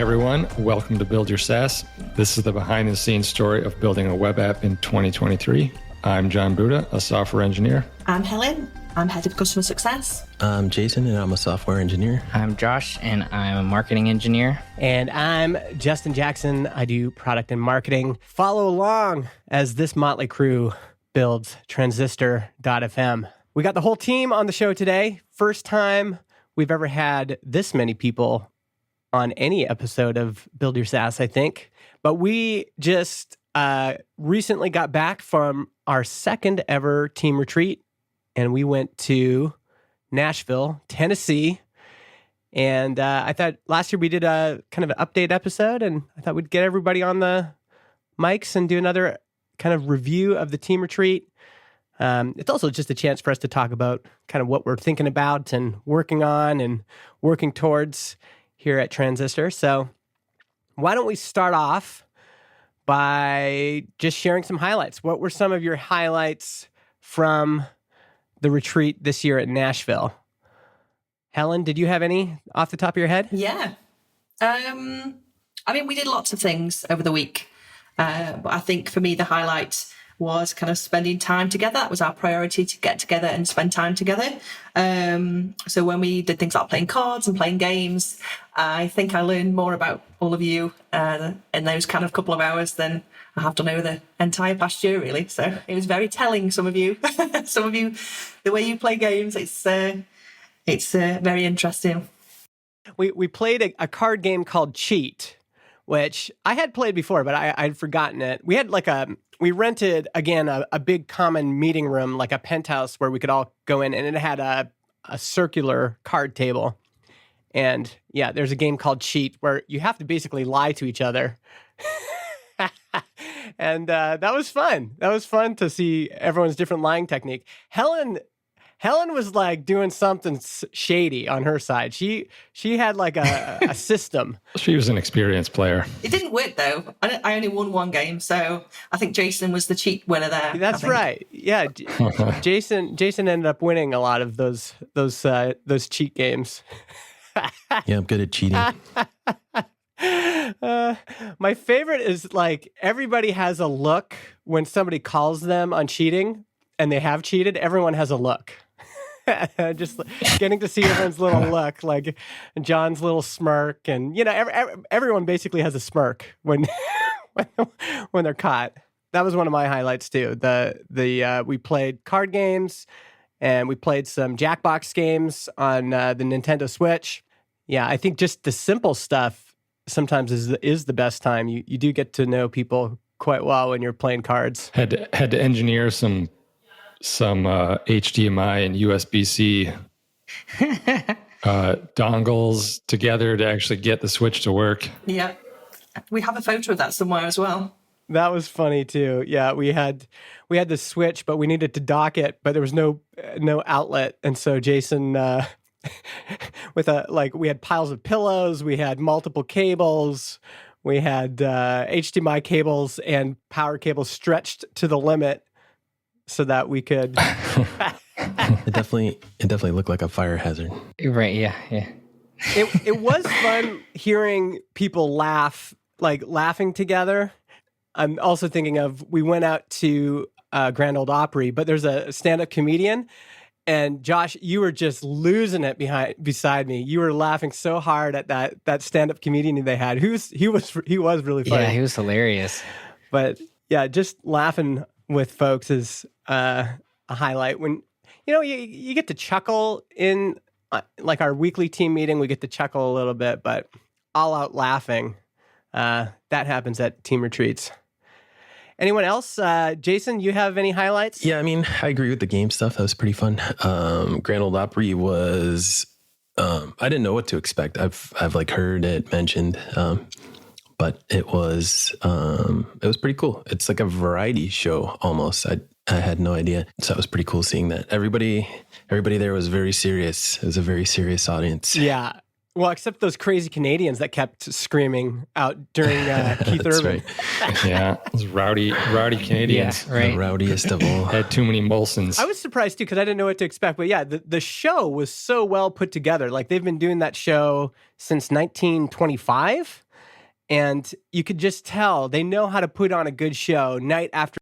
everyone. Welcome to Build Your SaaS. This is the behind-the-scenes story of building a web app in 2023. I'm John Buda, a software engineer. I'm Helen. I'm head of customer success. I'm Jason, and I'm a software engineer. I'm Josh, and I'm a marketing engineer. And I'm Justin Jackson. I do product and marketing. Follow along as this motley crew builds Transistor.fm. We got the whole team on the show today. First time we've ever had this many people on any episode of Build Your SaaS, I think. But we just recently got back from our second ever team retreat, and we went to Nashville, Tennessee. And I thought last year we did a kind of an update episode, and I thought we'd get everybody on the mics and do another kind of review of the team retreat. It's also just a chance for us to talk about kind of what we're thinking about and working on and working towards here at Transistor. So why don't we start off by just sharing some highlights? What were some of your highlights from the retreat this year at Nashville? Helen, did you have any off the top of your head? Yeah. We did lots of things over the week. But I think for me, the highlight was kind of spending time together. That was our priority, to get together and spend time together. So when we did things like playing cards and playing games, I think I learned more about all of you in those kind of couple of hours than I have done over the entire past year, really. So it was very telling, some of you. Some of you, the way you play games, it's very interesting. We played a card game called Cheat, which I had played before, but I'd forgotten it. We had we rented, again, a big common meeting room, like a penthouse where we could all go in, and it had a circular card table. And yeah, there's a game called Cheat where you have to basically lie to each other. And that was fun. That was fun to see everyone's different lying technique. Helen was like doing something shady on her side. She had like a system. She was an experienced player. It didn't work though. I only won one game, so I think Jason was the cheat winner there. That's right. Yeah, Jason ended up winning a lot of those cheat games. Yeah, I'm good at cheating. My favorite is like everybody has a look when somebody calls them on cheating and they have cheated. Everyone has a look. Just getting to see everyone's little look, like John's little smirk, and everyone basically has a smirk when when they're caught. That was one of my highlights too. We played card games and we played some Jackbox games on the Nintendo Switch. Yeah, I think just the simple stuff sometimes is the best time. You do get to know people quite well when you're playing cards. Had to engineer some HDMI and USB-C dongles together to actually get the Switch to work. Yeah. We have a photo of that somewhere as well. That was funny too. Yeah, we had the Switch, but we needed to dock it, but there was no outlet, and so Jason we had piles of pillows, we had multiple cables, we had HDMI cables and power cables stretched to the limit so that we could. It definitely looked like a fire hazard. Right, yeah. It was fun hearing people laughing together. I'm also thinking of, we went out to Grand Ole Opry, but there's a stand-up comedian, and Josh, you were just losing it beside me. You were laughing so hard at that stand-up comedian they had. He was really funny. Yeah, he was hilarious. But yeah, just laughing with folks is a highlight. When you get to chuckle in like our weekly team meeting, we get to chuckle a little bit, but all out laughing, that happens at team retreats. Anyone else? Jason, you have any highlights? Yeah, I agree with the game stuff. That was pretty fun. Grand Ole Opry was, I didn't know what to expect. I've heard it mentioned, but it was pretty cool. It's like a variety show almost. I had no idea. So it was pretty cool seeing that. Everybody there was very serious. It was a very serious audience. Yeah. Well, except those crazy Canadians that kept screaming out during Keith Urban. Right. Yeah, those rowdy Canadians. Yeah, right. The rowdiest of all. Had too many Molsons. I was surprised too because I didn't know what to expect. But yeah, the show was so well put together. Like they've been doing that show since 1925. And you could just tell they know how to put on a good show night after